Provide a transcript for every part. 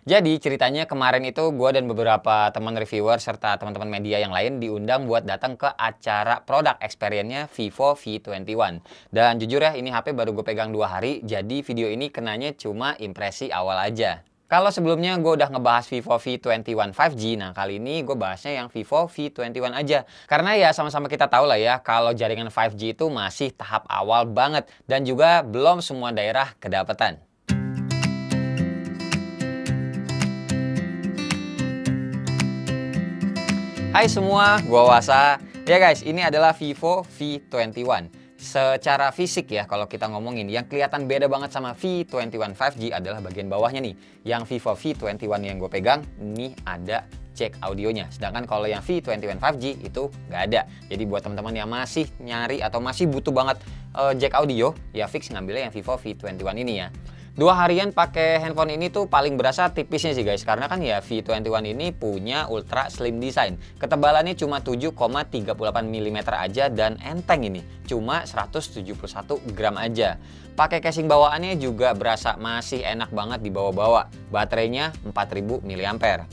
Jadi ceritanya kemarin itu gue dan beberapa teman reviewer serta teman-teman media yang lain diundang buat datang ke acara product experience-nya Vivo V21. Dan jujur ya, ini HP baru gue pegang 2 hari, jadi video ini kenanya cuma impresi awal aja. Kalau sebelumnya gue udah ngebahas Vivo V21 5G, nah kali ini gue bahasnya yang Vivo V21 aja. Karena ya sama-sama kita tahu lah ya, kalau jaringan 5G itu masih tahap awal banget dan juga belum semua daerah kedapetan. Hai semua, gua Wasa. Ya guys, ini adalah Vivo V21. Secara fisik ya, kalau kita ngomongin, yang kelihatan beda banget sama V21 5G adalah bagian bawahnya nih. Yang Vivo V21 yang gue pegang, ini ada jack audionya. Sedangkan kalau yang V21 5G itu nggak ada. Jadi buat teman-teman yang masih nyari atau masih butuh banget jack audio, ya fix ngambilnya yang Vivo V21 ini ya. 2 harian pakai handphone ini tuh paling berasa tipisnya sih guys, karena kan ya V21 ini punya ultra slim design. Ketebalannya cuma 7,38 mm aja dan enteng ini, cuma 171 gram aja. Pakai casing bawaannya juga berasa masih enak banget dibawa-bawa. Baterainya 4000 mAh.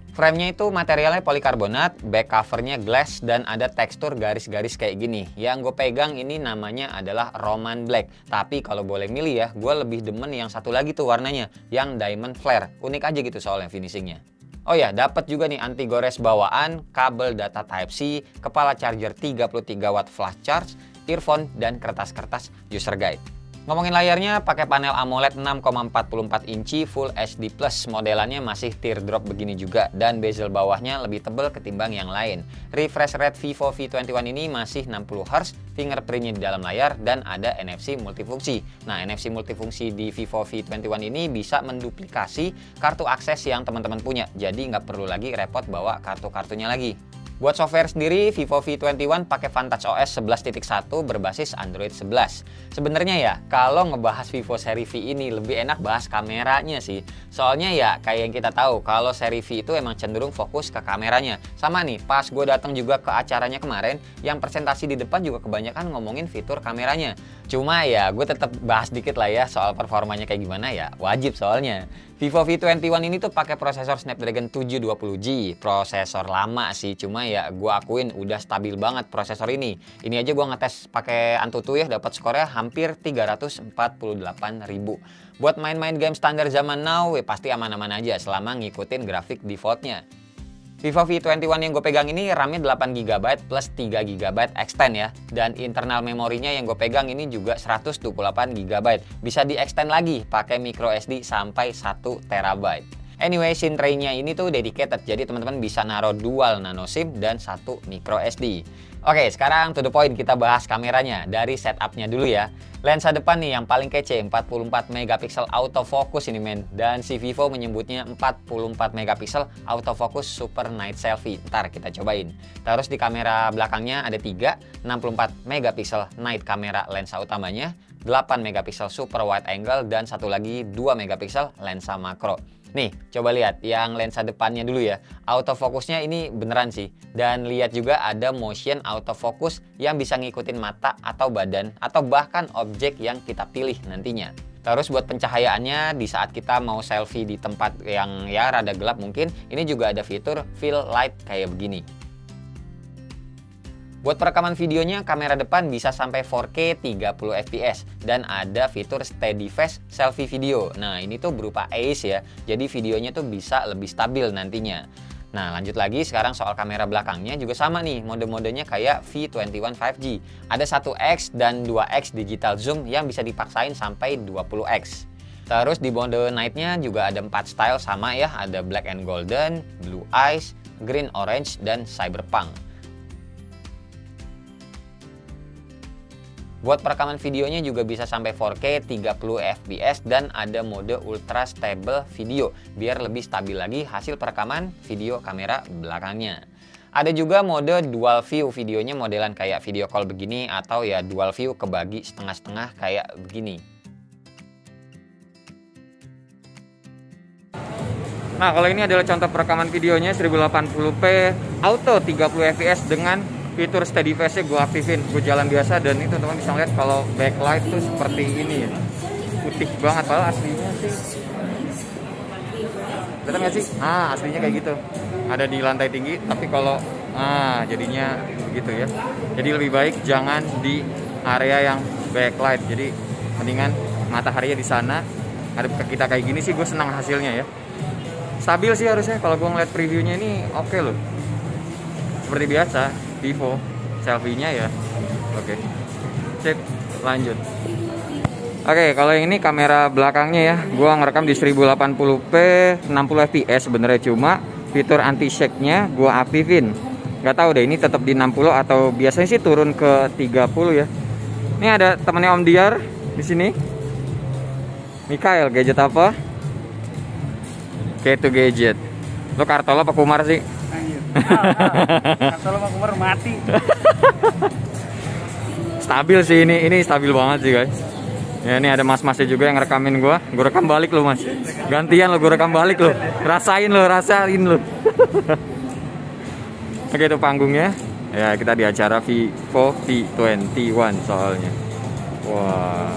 Frame-nya itu materialnya polikarbonat, back covernya glass, dan ada tekstur garis-garis kayak gini. Yang gue pegang ini namanya adalah Roman Black. Tapi kalau boleh milih ya, gue lebih demen yang satu lagi tuh warnanya, yang Diamond Flare. Unik aja gitu soalnya finishingnya. Oh ya, dapat juga nih anti gores bawaan, kabel data Type-C, kepala charger 33 watt flash charge, earphone, dan kertas-kertas user guide. Ngomongin layarnya, pakai panel AMOLED 6,44 inci Full HD+, modelannya masih teardrop begini juga, dan bezel bawahnya lebih tebal ketimbang yang lain. Refresh rate Vivo V21 ini masih 60Hz, fingerprintnya di dalam layar, dan ada NFC multifungsi. Nah, NFC multifungsi di Vivo V21 ini bisa menduplikasi kartu akses yang teman-teman punya, jadi nggak perlu lagi repot bawa kartu-kartunya lagi. Buat software sendiri, Vivo V21 pakai Vantage OS 11.1 berbasis Android 11. Sebenarnya ya, kalau ngebahas Vivo seri V ini lebih enak bahas kameranya sih. Soalnya ya, kayak yang kita tahu, kalau seri V itu emang cenderung fokus ke kameranya. Sama nih, pas gue datang juga ke acaranya kemarin, yang presentasi di depan juga kebanyakan ngomongin fitur kameranya. Cuma ya, gue tetap bahas dikit lah ya soal performanya kayak gimana ya, wajib soalnya. Vivo V21 ini tuh pakai prosesor Snapdragon 720G, prosesor lama sih, cuma ya gue akuin udah stabil banget prosesor ini. Ini aja gue ngetes pakai Antutu ya, dapat skornya hampir 348.000. Buat main-main game standar zaman now, ya pasti aman-aman aja selama ngikutin grafik defaultnya. Vivo V21 yang gue pegang ini RAM-nya 8GB plus 3GB extend ya. Dan internal memorinya yang gue pegang ini juga 128GB. Bisa di-extend lagi pakai microSD sampai 1TB. Anyway, SIM tray-nya ini tuh dedicated, jadi teman-teman bisa naruh dual nano SIM dan 1 microSD. Oke, sekarang to the point, kita bahas kameranya. Dari setup-nya dulu ya. Lensa depan nih yang paling kece, 44 megapiksel autofocus ini men. Dan si Vivo menyebutnya 44 megapiksel autofocus super night selfie. Ntar kita cobain. Terus di kamera belakangnya ada 3, 64 megapiksel night kamera lensa utamanya, 8 megapiksel super wide angle, dan satu lagi 2 megapiksel lensa makro. Nih, coba lihat yang lensa depannya dulu ya. Autofokusnya ini beneran sih. Dan lihat juga ada motion autofocus yang bisa ngikutin mata atau badan atau bahkan objek yang kita pilih nantinya. Terus buat pencahayaannya di saat kita mau selfie di tempat yang ya rada gelap mungkin, ini juga ada fitur fill light kayak begini. Buat perekaman videonya, kamera depan bisa sampai 4K 30fps dan ada fitur steady face selfie video. Nah, ini tuh berupa ACE ya, jadi videonya tuh bisa lebih stabil nantinya. Nah, lanjut lagi sekarang soal kamera belakangnya juga sama nih, mode-modenya kayak V21 5G. Ada 1x dan 2x digital zoom yang bisa dipaksain sampai 20x. Terus di mode night-nya juga ada 4 style sama ya, ada black and golden, blue eyes, green orange, dan cyberpunk. Buat perekaman videonya juga bisa sampai 4K 30fps dan ada mode ultra stable video biar lebih stabil lagi hasil perekaman video kamera belakangnya. Ada juga mode dual view videonya modelan kayak video call begini atau ya dual view kebagi setengah-setengah kayak begini. Nah, kalau ini adalah contoh perekaman videonya 1080p auto 30fps dengan fitur steady face-nya gue aktifin, gue jalan biasa, dan itu teman-teman bisa lihat kalau backlight tuh seperti ini ya, putih banget, padahal aslinya sih Kelihatan nggak sih? Aslinya kayak gitu. Ada di lantai tinggi, tapi kalau jadinya begitu ya. Jadi lebih baik jangan di area yang backlight. Jadi mendingan mataharinya di sana. Ada ke kita kayak gini sih, gue senang hasilnya ya. Stabil sih harusnya. Kalau gue ngeliat previewnya ini oke loh. Seperti biasa, Vivo selfie-nya ya. Oke. Sip, lanjut. Oke, kalau yang ini kamera belakangnya ya, gua ngerekam di 1080p 60 fps sebenarnya, cuma fitur anti shake-nya gua aktifin. Nggak tahu deh ini tetap di 60 atau biasanya sih turun ke 30 ya. Ini ada temennya Om Diar di sini. Mikael, gadget apa? Kayak itu gadget. Lo Kartolo apa Kumar sih? Kartolo apa Kumar mati. Stabil sih ini stabil banget sih guys. Ya ini ada mas-masnya juga yang rekamin gue rekam balik lo mas, gantian lo, gue rekam balik lo, rasain lo. Oke, itu panggungnya ya, kita di acara Vivo V21 soalnya. Wah,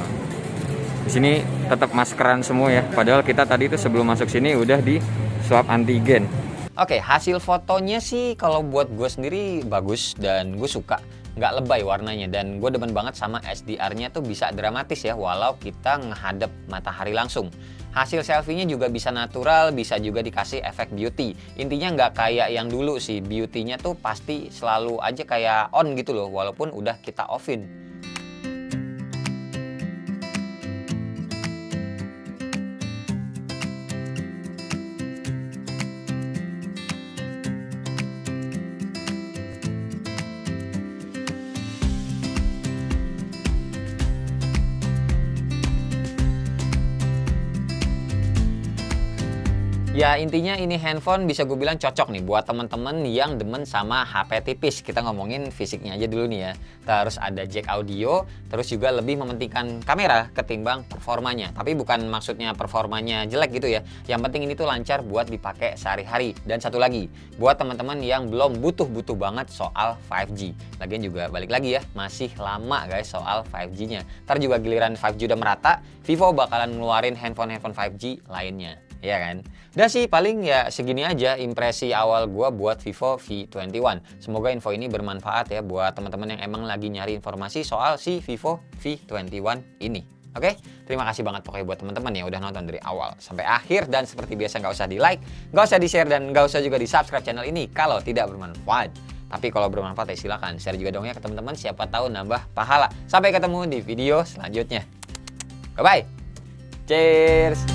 di sini tetap maskeran semua ya, padahal kita tadi itu sebelum masuk sini udah di swab antigen. Oke, hasil fotonya sih kalau buat gue sendiri bagus dan gue suka. Nggak lebay warnanya, dan gue demen banget sama SDR-nya tuh bisa dramatis ya, walau kita menghadap matahari langsung. Hasil selfie-nya juga bisa natural, bisa juga dikasih efek beauty. Intinya nggak kayak yang dulu sih, beauty-nya tuh pasti selalu aja kayak on gitu loh, walaupun udah kita offin. Ya intinya ini handphone bisa gue bilang cocok nih buat temen-temen yang demen sama HP tipis. Kita ngomongin fisiknya aja dulu nih ya. Terus ada jack audio, terus juga lebih mementingkan kamera ketimbang performanya. Tapi bukan maksudnya performanya jelek gitu ya. Yang penting ini tuh lancar buat dipakai sehari-hari. Dan satu lagi, buat teman-teman yang belum butuh banget soal 5G. Lagian juga balik lagi ya, masih lama guys soal 5G-nya. Ntar juga giliran 5G udah merata, Vivo bakalan ngeluarin handphone 5G lainnya. Ya kan? Udah sih paling ya segini aja impresi awal gua buat Vivo V21. Semoga info ini bermanfaat ya buat teman-teman yang emang lagi nyari informasi soal si Vivo V21 ini. Oke, terima kasih banget pokoknya buat teman-teman yang udah nonton dari awal sampai akhir, dan seperti biasa nggak usah di like, nggak usah di share, dan nggak usah juga di subscribe channel ini kalau tidak bermanfaat. Tapi kalau bermanfaat ya silakan share juga dong ya ke teman-teman, siapa tahu nambah pahala. Sampai ketemu di video selanjutnya. Bye bye. Cheers.